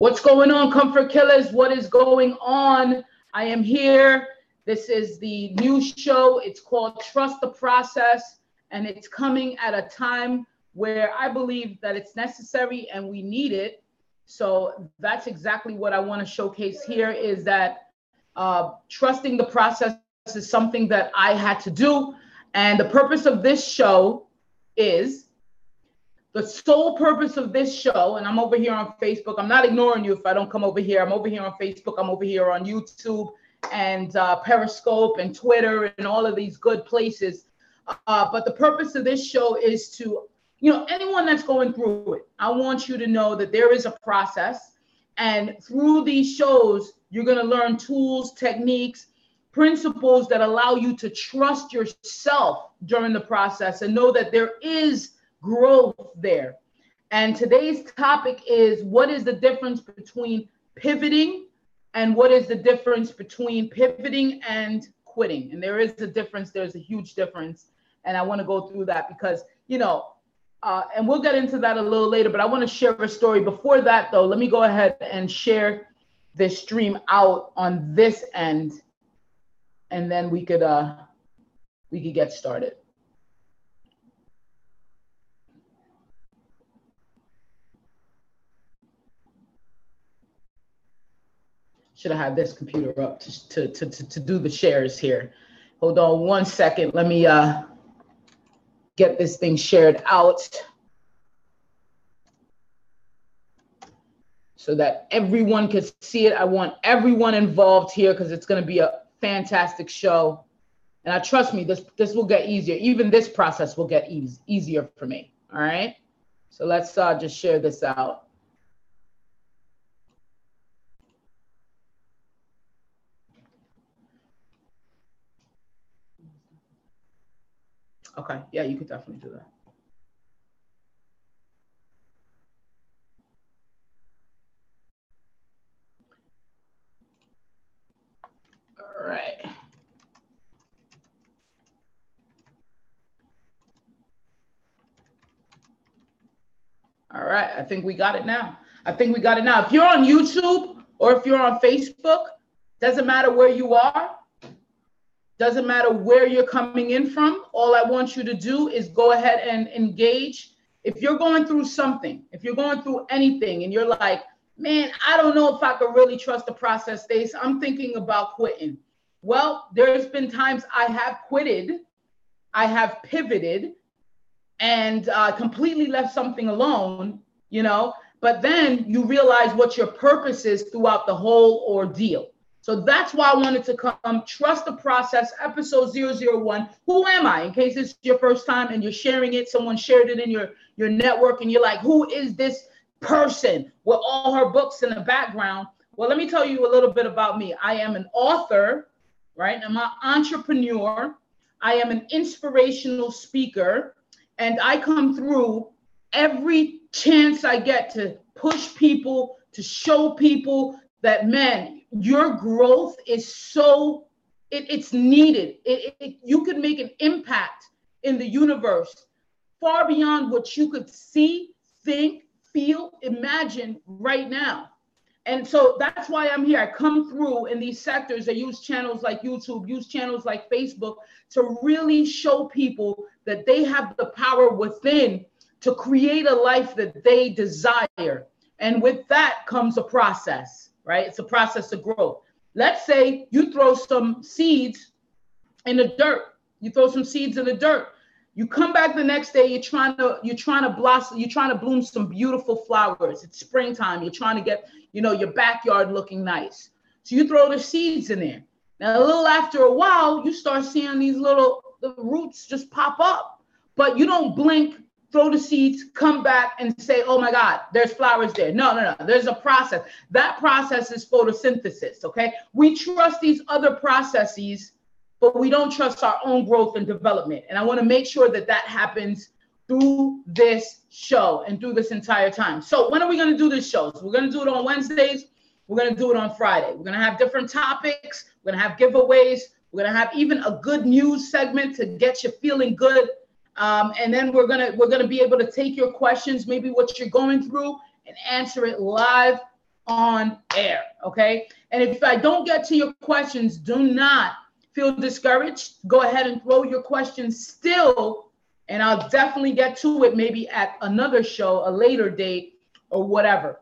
What's going on, Comfort Killers? What is going on? I am here. This is the new show. It's called Trust the Process, and it's coming at a time where I believe that it's necessary and we need it. So that's exactly what I want to showcase here, is that trusting the process is something that I had to do. And the purpose of this show is, the sole purpose of this show, and I'm over here on Facebook. I'm not ignoring you if I don't come over here. I'm over here on Facebook. I'm over here on YouTube and Periscope and Twitter and all of these good places. But the purpose of this show is to, anyone that's going through it, I want you to know that there is a process. And through these shows, you're going to learn tools, techniques, principles that allow you to trust yourself during the process and know that there is growth there. And today's topic is, what is the difference between pivoting and what is the difference between pivoting and quitting? And there is a difference. There's a huge difference. And I want to go through that because, and we'll get into that a little later, but I want to share a story. Before that, though, let me go ahead and share this stream out on this end, and then we could get started. Should have had this computer up to do the shares here. Hold on one second. Let me get this thing shared out so that everyone can see it. I want everyone involved here because it's going to be a fantastic show. And trust me, this will get easier. Even this process will get easier for me. All right. So let's just share this out. Okay, yeah, you could definitely do that. All right. All right, I think we got it now. If you're on YouTube or if you're on Facebook, doesn't matter where you are. Doesn't matter where you're coming in from. All I want you to do is go ahead and engage. If you're going through something, if you're going through anything and you're like, man, I don't know if I could really trust the process, Stace. I'm thinking about quitting. Well, there's been times I have quitted, I have pivoted, and completely left something alone, but then you realize what your purpose is throughout the whole ordeal. So that's why I wanted to come. Trust the Process, episode 001. Who am I? In case it's your first time and you're sharing it, someone shared it in your network and you're like, who is this person with all her books in the background? Well, let me tell you a little bit about me. I am an author, right? I'm an entrepreneur. I am an inspirational speaker. And I come through every chance I get to push people, to show people that, man, your growth is so, it's needed. You could make an impact in the universe far beyond what you could see, think, feel, imagine right now. And so that's why I'm here. I come through in these sectors. I use channels like YouTube, use channels like Facebook to really show people that they have the power within to create a life that they desire. And with that comes a process. Right? It's a process of growth. Let's say you throw some seeds in the dirt. You throw some seeds in the dirt. You come back the next day, you're trying to blossom, you're trying to bloom some beautiful flowers. It's springtime. You're trying to get, your backyard looking nice. So you throw the seeds in there. Now, a little after a while, you start seeing the roots just pop up, but you don't blink, throw the seeds, come back and say, oh my God, there's flowers there. No. There's a process. That process is photosynthesis, okay? We trust these other processes, but we don't trust our own growth and development. And I want to make sure that that happens through this show and through this entire time. So when are we going to do this show? So we're going to do it on Wednesdays. We're going to do it on Friday. We're going to have different topics. We're going to have giveaways. We're going to have even a good news segment to get you feeling good. And then we're gonna be able to take your questions, maybe what you're going through, and answer it live on air, okay? And if I don't get to your questions, do not feel discouraged. Go ahead and throw your questions still, and I'll definitely get to it maybe at another show, a later date or whatever.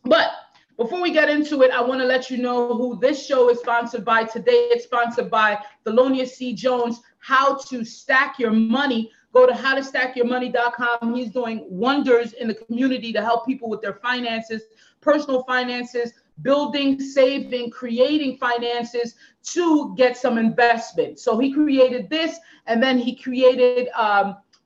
But before we get into it, I want to let you know who this show is sponsored by. Today, it's sponsored by Thelonious C. Jones, How to Stack Your Money. Go to howtostackyourmoney.com. He's doing wonders in the community to help people with their finances, personal finances, building, saving, creating finances to get some investment. So he created this, and then he created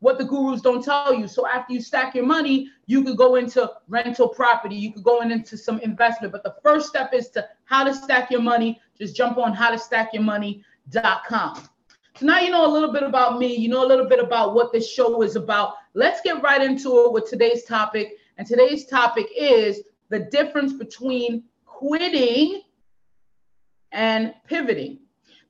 what the gurus don't tell you. So after you stack your money, you could go into rental property. You could go into some investment. But the first step is to how to stack your money. Just jump on howtostackyourmoney.com. So now you know a little bit about me. You know a little bit about what this show is about. Let's get right into it with today's topic. And today's topic is the difference between quitting and pivoting.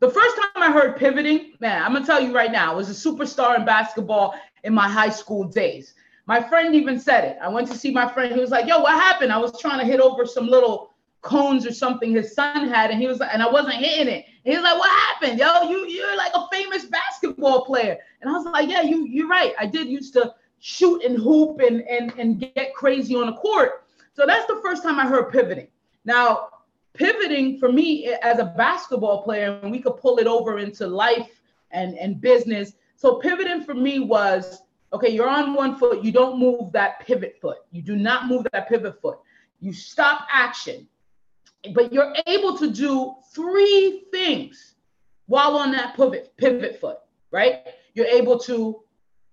The first time I heard pivoting, man, I'm going to tell you right now, I was a superstar in basketball in my high school days. My friend even said it. I went to see my friend. He was like, yo, what happened? I was trying to hit over some little cones or something his son had, and he was like, and I wasn't hitting it. And he was like, what happened? Yo, you're like a famous basketball player. And I was like, yeah, you're right. I did used to shoot and hoop and get crazy on the court. So that's the first time I heard pivoting. Now, pivoting for me as a basketball player, and we could pull it over into life and business. So pivoting for me was, okay, you're on one foot. You don't move that pivot foot. You do not move that pivot foot. You stop action. But you're able to do three things while on that pivot foot, right? You're able to,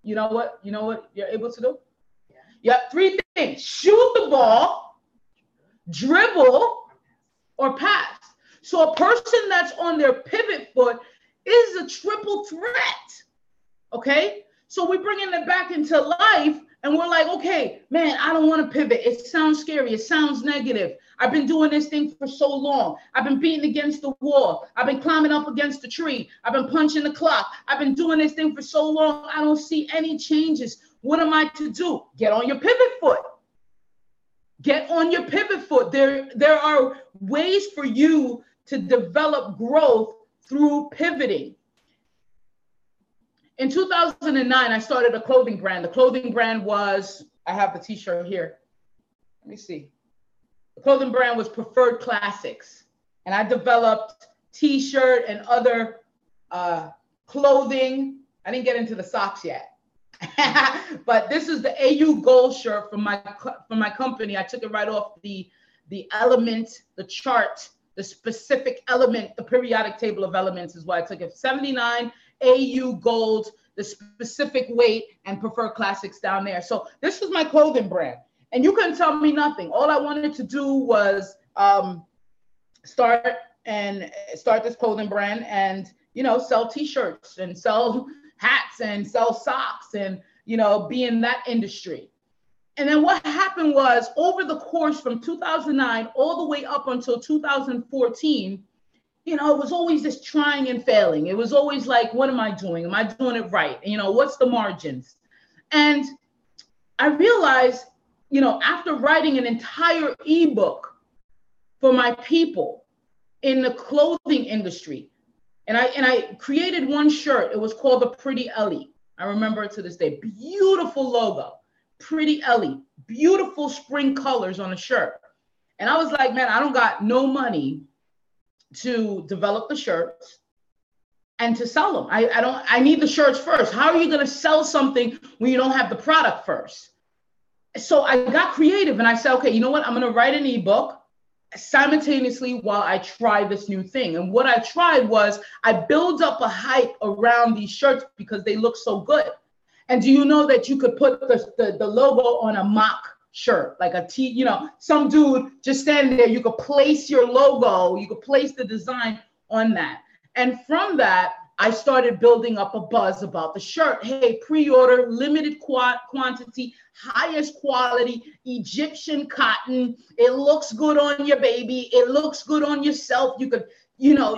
you know what you're able to do? Yeah, three things. Shoot the ball, dribble, or pass. So a person that's on their pivot foot is a triple threat, okay? So we're bringing it back into life, and we're like, okay, man, I don't want to pivot. It sounds scary. It sounds negative. I've been doing this thing for so long. I've been beating against the wall. I've been climbing up against the tree. I've been punching the clock. I've been doing this thing for so long. I don't see any changes. What am I to do? Get on your pivot foot. Get on your pivot foot. There are ways for you to develop growth through pivoting. In 2009, I started a clothing brand. The clothing brand was, I have the t-shirt here. Let me see. The clothing brand was Preferred Classics. And I developed t-shirt and other clothing. I didn't get into the socks yet. But this is the AU Gold shirt from my company. I took it right off the element, the chart, the specific element, the periodic table of elements is why I took it. 79 AU Gold, the specific weight, and Preferred Classics down there. So this was my clothing brand, and you couldn't tell me nothing. All I wanted to do was start this clothing brand and sell t-shirts and sell hats and sell socks and, be in that industry. And then what happened was over the course from 2009 all the way up until 2014, it was always this trying and failing. It was always like, what am I doing? Am I doing it right? What's the margins? And I realized, after writing an entire ebook for my people in the clothing industry, and I created one shirt. It was called the Pretty Ellie. I remember it to this day. Beautiful logo, Pretty Ellie, beautiful spring colors on the shirt. And I was like, man, I don't got no money to develop the shirts and to sell them. I need the shirts first. How are you going to sell something when you don't have the product first? So I got creative and I said, okay, you know what? I'm going to write an ebook simultaneously while I try this new thing. And what I tried was I build up a hype around these shirts because they look so good. And do you know that you could put the logo on a mock shirt, like a T, some dude just standing there, you could place your logo, you could place the design on that. And from that, I started building up a buzz about the shirt. Hey, pre-order, limited quantity, highest quality, Egyptian cotton. It looks good on your baby. It looks good on yourself. You could,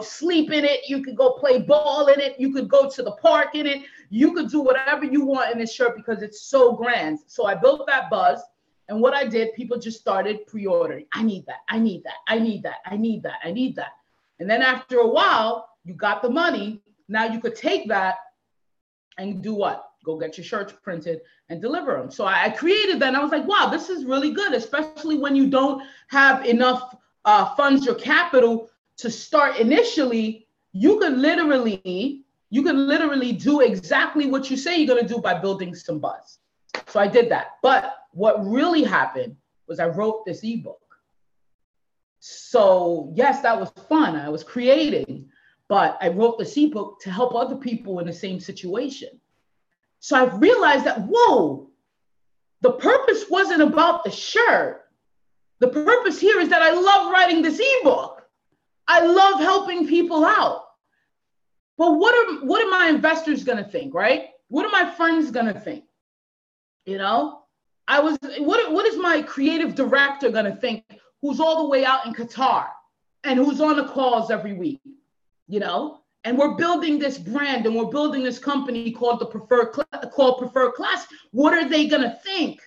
sleep in it. You could go play ball in it. You could go to the park in it. You could do whatever you want in this shirt because it's so grand. So I built that buzz. And what I did, people just started pre-ordering. I need that. I need that. I need that. I need that. I need that. And then after a while, you got the money. Now you could take that and do what? Go get your shirts printed and deliver them. So I created that and I was like, wow, this is really good, especially when you don't have enough funds or capital to start initially. You can literally do exactly what you say you're going to do by building some buzz. So I did that. But what really happened was I wrote this ebook. So yes, that was fun. I was creating, but I wrote this ebook to help other people in the same situation. So I realized that, whoa, the purpose wasn't about the shirt. The purpose here is that I love writing this ebook. I love helping people out. But what are my investors going to think, right? What are my friends going to think? You know, what is my creative director going to think, who's all the way out in Qatar and who's on the calls every week, you know? And we're building this brand and we're building this company called Preferred Class. What are they going to think?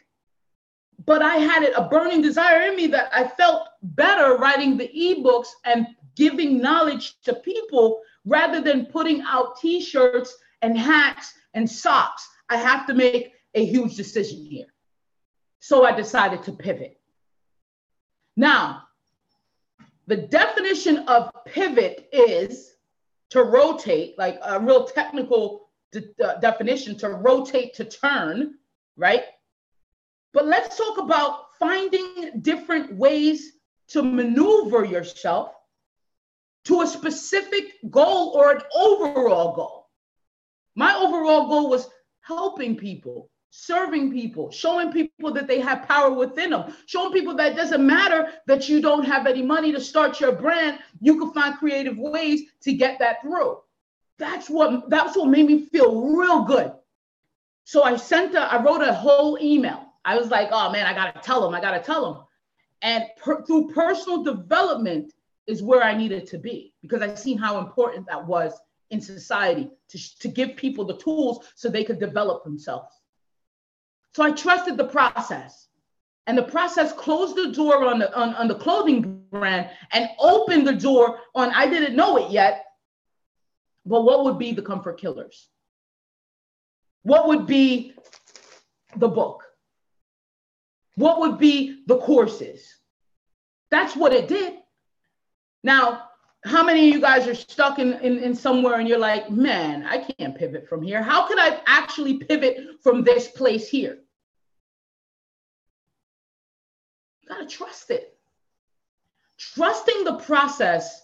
But I had a burning desire in me that I felt better writing the ebooks and giving knowledge to people rather than putting out t-shirts and hats and socks. I have to make a huge decision here. So I decided to pivot. Now, the definition of pivot is to rotate, like a real technical definition, to rotate, to turn, right? But let's talk about finding different ways to maneuver yourself to a specific goal or an overall goal. My overall goal was helping people, serving people, showing people that they have power within them, showing people that it doesn't matter that you don't have any money to start your brand, you can find creative ways to get that through. That's what made me feel real good. So I wrote a whole email. I was like, oh man, I gotta tell them. And through personal development is where I needed to be, because I seen how important that was in society to give people the tools so they could develop themselves. So I trusted the process, and the process closed the door on the clothing brand and opened the door on, I didn't know it yet, but what would be the Comfort Killers? What would be the book? What would be the courses? That's what it did. Now, how many of you guys are stuck in somewhere and you're like, man, I can't pivot from here. How could I actually pivot from this place here? You gotta trust it. Trusting the process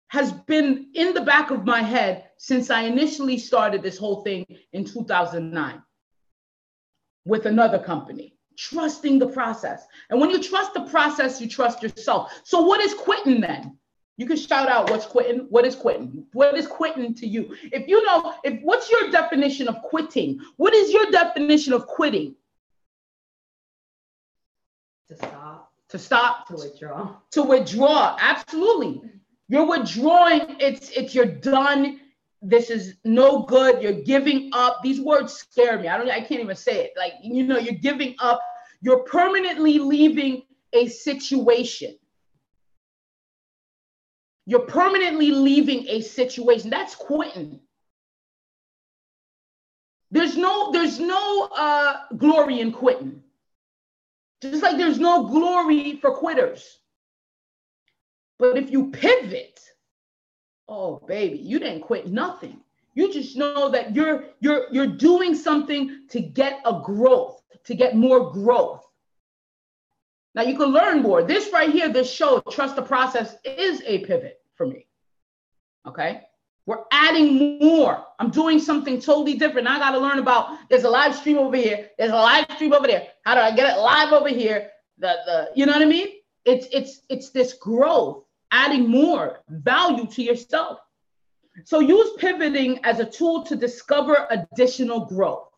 has been in the back of my head since I initially started this whole thing in 2009 with another company. Trusting the process. And when you trust the process, you trust yourself. So what is quitting then? You can shout out what's quitting. What is quitting? What is quitting to you? If you know, what's your definition of quitting? What is your definition of quitting? To stop. To stop. To withdraw. To withdraw. Absolutely. You're withdrawing. It's you're done. This is no good. You're giving up. These words scare me. I can't even say it. Like, you know, you're giving up. You're permanently leaving a situation. You're permanently leaving a situation. That's quitting. There's no glory in quitting. Just like there's no glory for quitters. But if you pivot, oh baby, you didn't quit nothing. You just know that you're doing something to get a growth, to get more growth. Now you can learn more. This right here, this show, Trust the Process, is a pivot for me. Okay? We're adding more. I'm doing something totally different. I got to learn about, there's a live stream over here. There's a live stream over there. How do I get it live over here? You know what I mean? It's this growth, adding more value to yourself. So use pivoting as a tool to discover additional growth.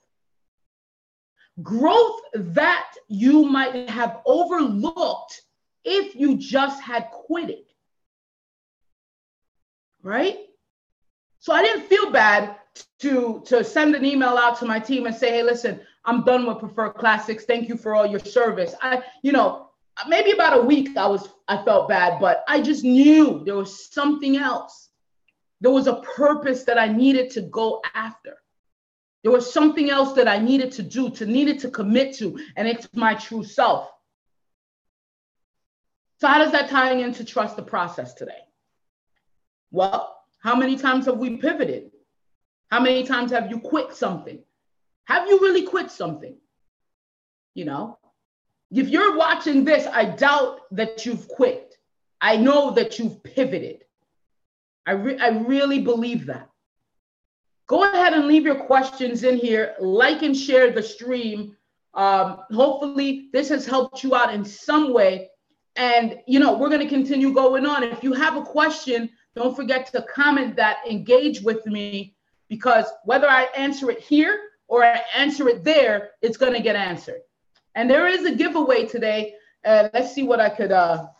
Growth that you might have overlooked if you just had quitted. Right? So I didn't feel bad to send an email out to my team and say, hey, listen, I'm done with Preferred Classics. Thank you for all your service. Maybe about a week I felt bad, but I just knew there was something else. There was a purpose that I needed to go after. There was something else that I needed to do, needed to commit to, and it's my true self. So how does that tie into trust the process today? Well, how many times have we pivoted? How many times have you quit something? Have you really quit something? If you're watching this, I doubt that you've quit. I know that you've pivoted. I really believe that. Go ahead and leave your questions in here. Like and share the stream. Hopefully this has helped you out in some way. And, we're going to continue going on. If you have a question, don't forget to comment that, engage with me, because whether I answer it here or I answer it there, it's going to get answered. And there is a giveaway today. Let's see what I could, a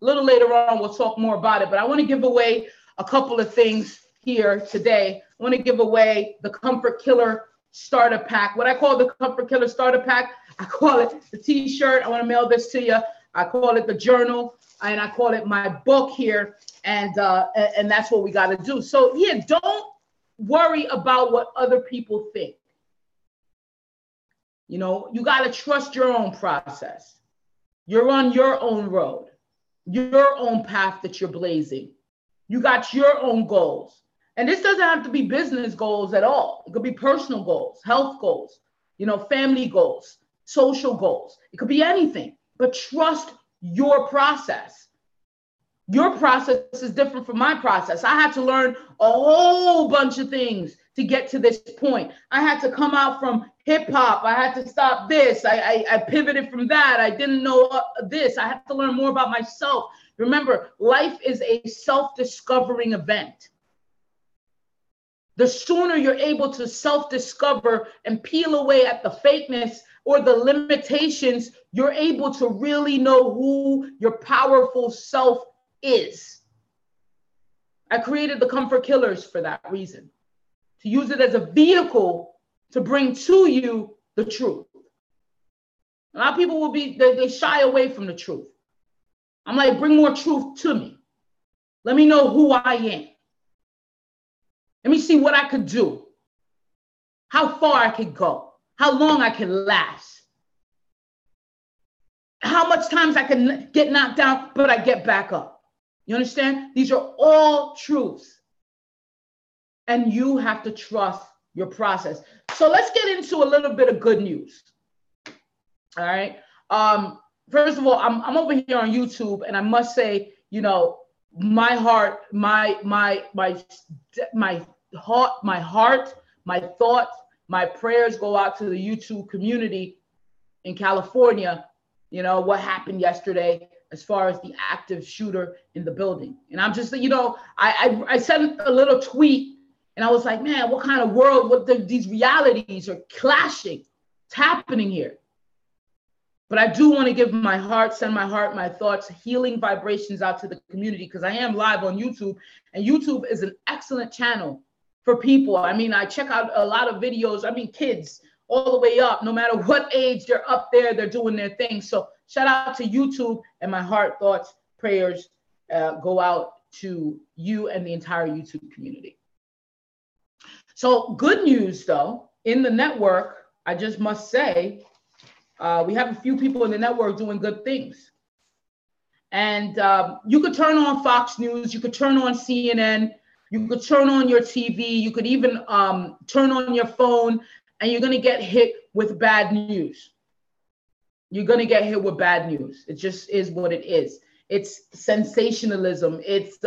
little later on, we'll talk more about it. But I want to give away a couple of things here today. I want to give away the Comfort Killer Starter Pack. What I call the Comfort Killer Starter Pack, I call it the t-shirt. I want to mail this to you. I call it the journal, and I call it my book here. And that's what we got to do. So yeah, don't worry about what other people think. You got to trust your own process. You're on your own road, your own path that you're blazing. You got your own goals. And this doesn't have to be business goals at all. It could be personal goals, health goals, family goals, social goals. It could be anything, but trust your process. Your process is different from my process. I had to learn a whole bunch of things to get to this point. I had to come out from hip hop. I had to stop this. I pivoted from that. I didn't know this. I had to learn more about myself. Remember, life is a self-discovering event. The sooner you're able to self-discover and peel away at the fakeness or the limitations, you're able to really know who your powerful self is. I created the Comfort Killers for that reason, to use it as a vehicle to bring to you the truth. A lot of people they shy away from the truth. I'm like, bring more truth to me. Let me know who I am. Let me see what I could do, how far I could go, how long I can last, how much times I can get knocked down, but I get back up. You understand? These are all truths. And you have to trust your process. So let's get into a little bit of good news. All right. First of all, I'm over here on YouTube, and I must say, my heart, my thoughts, my prayers go out to the YouTube community in California. What happened yesterday as far as the active shooter in the building. And I'm just, I sent a little tweet, and I was like, man, what kind of world, these realities are clashing. It's happening here. But I do want to give send my thoughts, healing vibrations out to the community, because I am live on YouTube, and YouTube is an excellent channel for people. I mean, I check out a lot of videos. I mean, kids all the way up, no matter what age, they're up there, they're doing their thing. So shout out to YouTube, and my heart, thoughts, prayers go out to you and the entire YouTube community. So good news, though, in the network, I just must say, we have a few people in the network doing good things. And you could turn on Fox News, you could turn on CNN, you could turn on your TV, you could even turn on your phone, and you're going to get hit with bad news. You're going to get hit with bad news. It just is what it is. It's sensationalism. It's,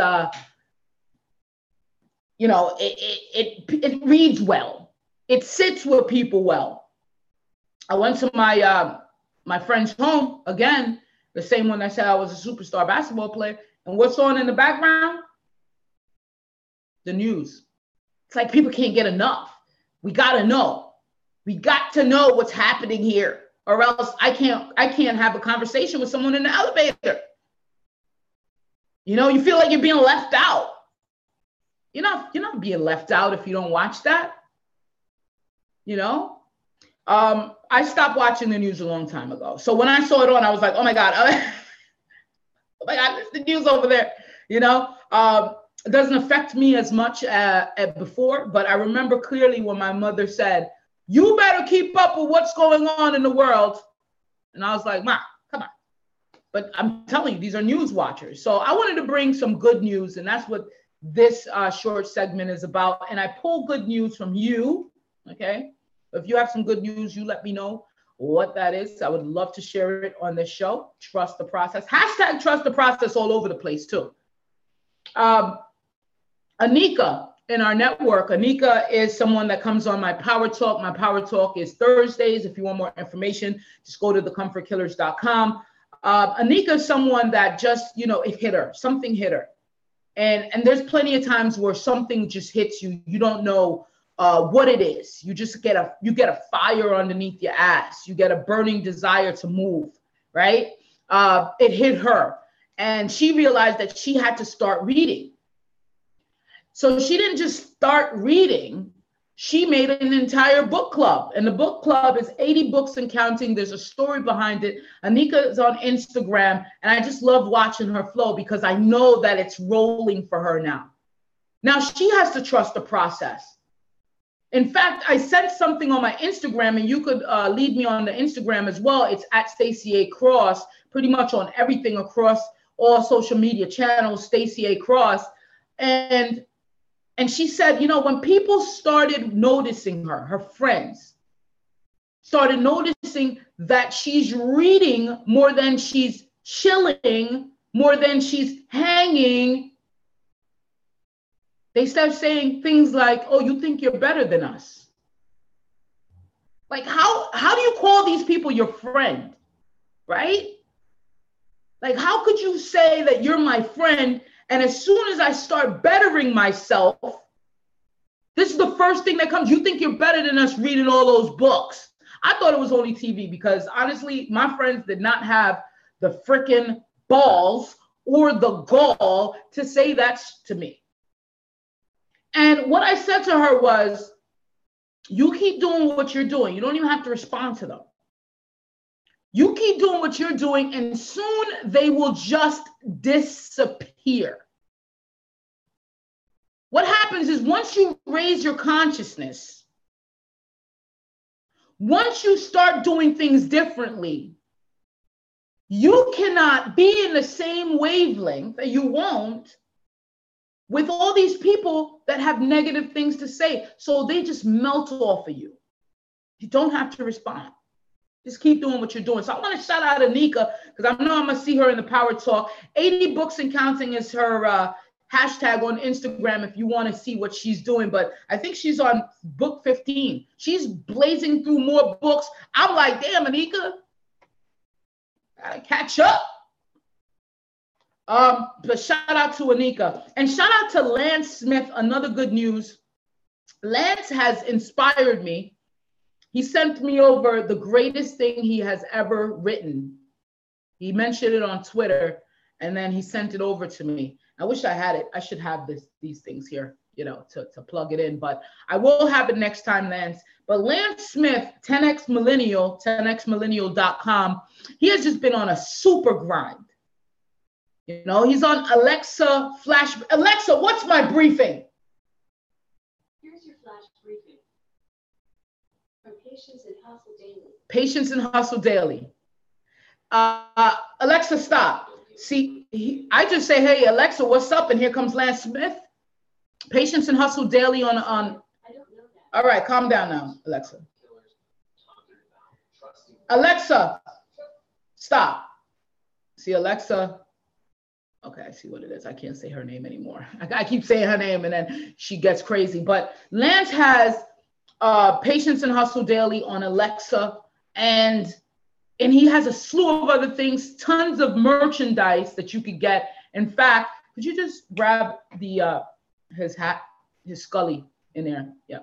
it reads well. It sits with people well. I went to my friend's home, again, the same one that said I was a superstar basketball player. And what's on in the background? The news. It's like people can't get enough. We got to know. We got to know what's happening here, or else I can't have a conversation with someone in the elevator. You feel like you're being left out. you're not being left out if you don't watch that. I stopped watching the news a long time ago. So when I saw it on, I was like, oh my God, oh my God, there's the news over there. It doesn't affect me as much as before, but I remember clearly when my mother said, you better keep up with what's going on in the world. And I was like, Ma, come on. But I'm telling you, these are news watchers. So I wanted to bring some good news, and that's what this short segment is about. And I pull good news from you, okay? If you have some good news, you let me know what that is. I would love to share it on this show. Trust the process. Hashtag trust the process all over the place too. Anika in our network. Anika is someone that comes on my Power Talk. My Power Talk is Thursdays. If you want more information, just go to thecomfortkillers.com. Anika is someone that just, it hit her. Something hit her. And there's plenty of times where something just hits you. You don't know what it is. You just get a fire underneath your ass. You get a burning desire to move, right? It hit her. And she realized that she had to start reading. So she didn't just start reading. She made an entire book club. And the book club is 80 books and counting. There's a story behind it. Anika is on Instagram. And I just love watching her flow because I know that it's rolling for her now. Now she has to trust the process. In fact, I sent something on my Instagram, and you could lead me on the Instagram as well. It's at Stacy A Cross, pretty much on everything across all social media channels, Stacy A Cross. And she said, when people started noticing her, her friends started noticing that she's reading more than she's chilling, more than she's hanging, they start saying things like, oh, you think you're better than us. Like, how do you call these people your friend, right? Like, how could you say that you're my friend? And as soon as I start bettering myself, this is the first thing that comes. You think you're better than us reading all those books. I thought it was only TV because honestly, my friends did not have the freaking balls or the gall to say that to me. And what I said to her was, you keep doing what you're doing. You don't even have to respond to them. You keep doing what you're doing, and soon they will just disappear. What happens is once you raise your consciousness, once you start doing things differently, you cannot be in the same wavelength, that you won't, with all these people that have negative things to say. So they just melt off of you. You don't have to respond. Just keep doing what you're doing. So I want to shout out Anika because I know I'm going to see her in the Power Talk. 80 books and counting is her hashtag on Instagram if you want to see what she's doing. But I think she's on book 15. She's blazing through more books. I'm like, damn, Anika, gotta catch up. But shout out to Anika. And shout out to Lance Smith, another good news. Lance has inspired me. He sent me over the greatest thing he has ever written. He mentioned it on Twitter, and then he sent it over to me. I wish I had it. I should have these things here, to plug it in, but I will have it next time, Lance. But Lance Smith, 10X Millennial, 10xmillennial.com, he has just been on a super grind. He's on Alexa Flash. Alexa, what's my briefing? Here's your flash briefing. From Patience and Hustle Daily. Patience and Hustle Daily. Alexa, stop. See, I just say, hey, Alexa, what's up? And here comes Lance Smith. Patience and Hustle Daily on. I don't know that. All right, calm down now, Alexa. Alexa, stop. See, Alexa. Okay, I see what it is. I can't say her name anymore. I keep saying her name and then she gets crazy. But Lance has Patience and Hustle Daily on Alexa, and he has a slew of other things, tons of merchandise that you could get. In fact, could you just grab his hat, his Scully in there? Yeah.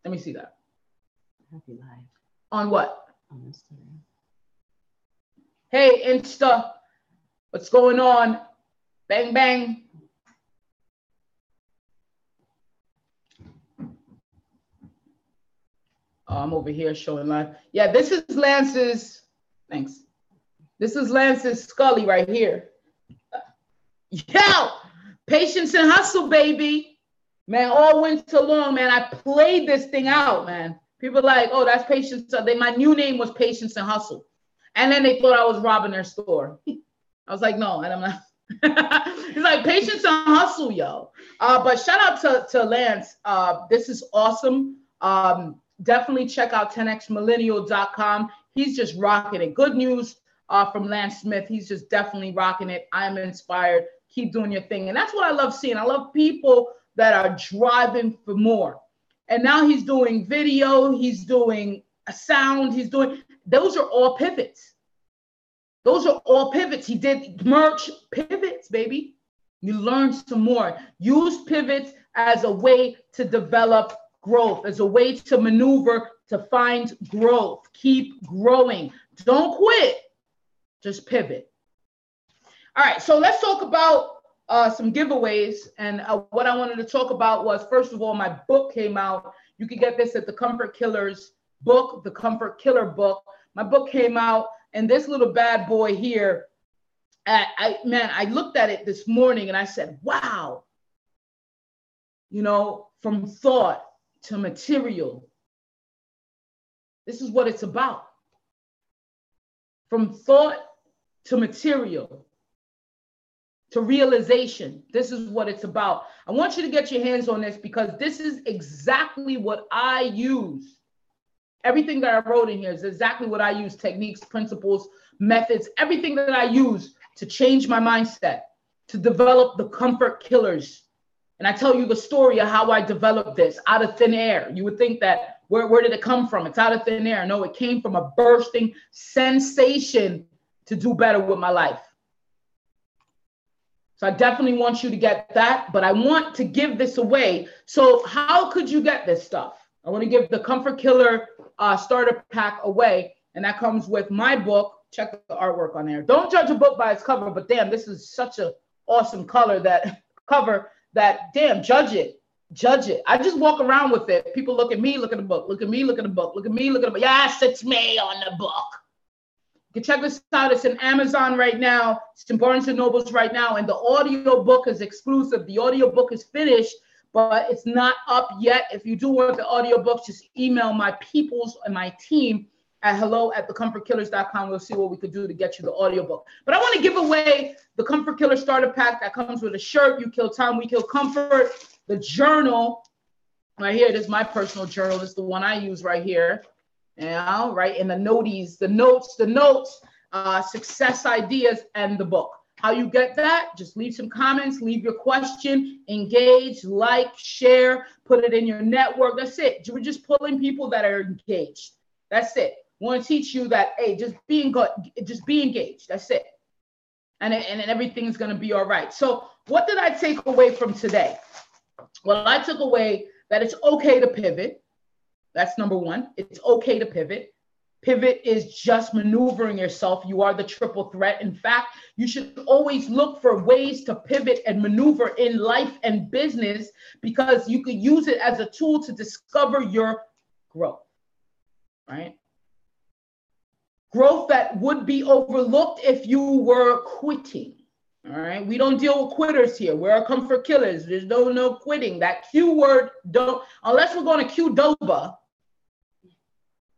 Let me see that. Happy live. On what? On Instagram. Hey, Insta. What's going on? Bang, bang. I'm over here showing live. Yeah, this is Lance's, thanks. This is Lance's Scully right here. Yo, patience and hustle, baby. Man, all winter long, man, I played this thing out, man. People are like, oh, that's Patience. My new name was Patience and Hustle. And then they thought I was robbing their store. I was like, no, and I'm not. It's like Patience and Hustle, yo. But shout out to Lance. This is awesome. Definitely check out 10xmillennial.com. He's just rocking it. Good news from Lance Smith. He's just definitely rocking it. I'm inspired. Keep doing your thing. And that's what I love seeing. I love people that are driving for more. And now he's doing video. He's doing a sound. He's doing, those are all pivots. Those are all pivots. He did merch pivots, baby. You learn some more. Use pivots as a way to develop growth, as a way to maneuver, to find growth. Keep growing. Don't quit. Just pivot. All right, so let's talk about some giveaways. And what I wanted to talk about was, first of all, my book came out. You can get this at the Comfort Killers book, the Comfort Killer book. My book came out, and this little bad boy here, I looked at it this morning and I said, wow, you know, from thought to material. This is what it's about. From thought to material, to realization. This is what it's about. I want you to get your hands on this because this is exactly what I use. Everything that I wrote in here is exactly what I use. Techniques, principles, methods, everything that I use to change my mindset, to develop the Comfort Killers. And I tell you the story of how I developed this out of thin air. You would think that, where did it come from? It's out of thin air. No, it came from a bursting sensation to do better with my life. So I definitely want you to get that, but I want to give this away. So how could you get this stuff? I want to give the Comfort Killer starter pack away, and that comes with my book. Check the artwork on there. Don't judge a book by its cover, but damn, this is such an awesome cover that damn, judge it. Judge it. I just walk around with it. People look at me, look at the book. Look at me, look at the book. Look at me, look at the book. Yes, it's me on the book. You can check this out. It's in Amazon right now. It's in Barnes & Nobles right now. And the audio book is exclusive. The audio book is finished, but it's not up yet. If you do want the audio book, just email my peoples and my team at hello@thecomfortkillers.com. We'll see what we could do to get you the audio book. But I want to give away the Comfort Killer starter pack that comes with a shirt. You kill time, we kill comfort. The journal right here. This is my personal journal. This is the one I use right here. Yeah, right in the noties, the notes, success ideas, and the book. How you get that? Just leave some comments, leave your question, engage, like, share, put it in your network. That's it. We're just pulling people that are engaged. That's it. I want to teach you that, hey, just be engaged. That's it. And everything's going to be all right. So what did I take away from today? Well, I took away that it's okay to pivot. That's number one. It's okay to pivot. Pivot is just maneuvering yourself. You are the triple threat. In fact, you should always look for ways to pivot and maneuver in life and business because you could use it as a tool to discover your growth, right? Growth that would be overlooked if you were quitting. All right, we don't deal with quitters here. We're Comfort Killers. There's no quitting. That Q word, don't, unless we're going to Qdoba.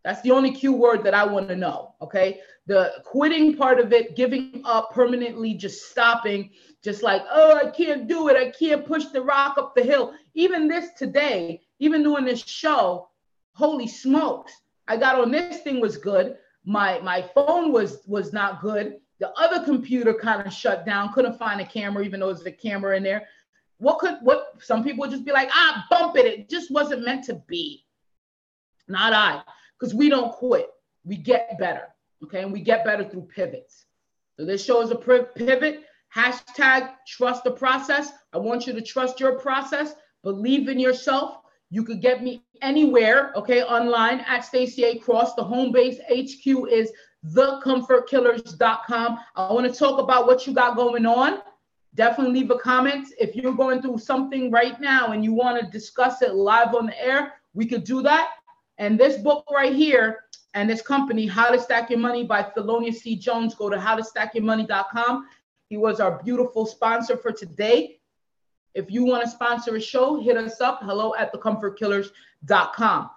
That's the only Q word that I want to know, okay? The quitting part of it, giving up permanently, just stopping, just like, oh, I can't do it. I can't push the rock up the hill. Even this today, even doing this show, holy smokes. I got on this thing was good. My phone was not good. The other computer kind of shut down, couldn't find a camera, even though there's a camera in there. What some people would just be like, bump it. It just wasn't meant to be. Not I, because we don't quit. We get better, okay? And we get better through pivots. So this show is a pivot. Hashtag trust the process. I want you to trust your process. Believe in yourself. You could get me anywhere, okay, online at Stacy A. Cross. The home base HQ is thecomfortkillers.com. I want to talk about what you got going on. Definitely leave a comment. If you're going through something right now and you want to discuss it live on the air, we could do that. And this book right here and this company, How to Stack Your Money by Thelonious C. Jones, go to howtostackyourmoney.com. He was our beautiful sponsor for today. If you want to sponsor a show, hit us up, hello@thecomfortkillers.com.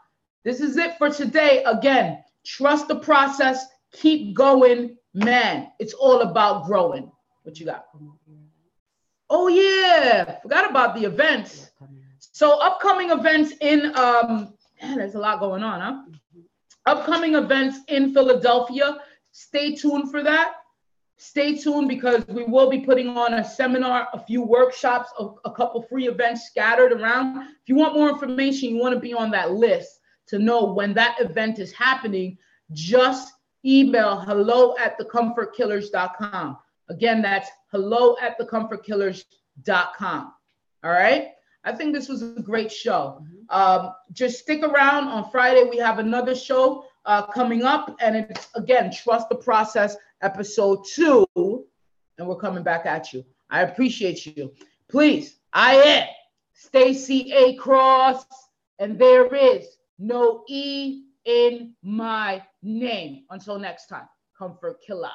This is it for today. Again, trust the process. Keep going, man. It's all about growing. What you got? Oh, yeah. Forgot about the events. So upcoming events in, man, there's a lot going on, huh? Upcoming events in Philadelphia. Stay tuned for that. Stay tuned because we will be putting on a seminar, a few workshops, a couple free events scattered around. If you want more information, you want to be on that list to know when that event is happening, just email hello@thecomfortkillers.com. Again, that's hello@thecomfortkillers.com. All right. I think this was a great show. Just stick around. On Friday, we have another show coming up. And it's, again, Trust the Process, episode 2. And we're coming back at you. I appreciate you. Please, I am Stacy A. Cross. And there is no E in my name. Until next time, Comfort Killer.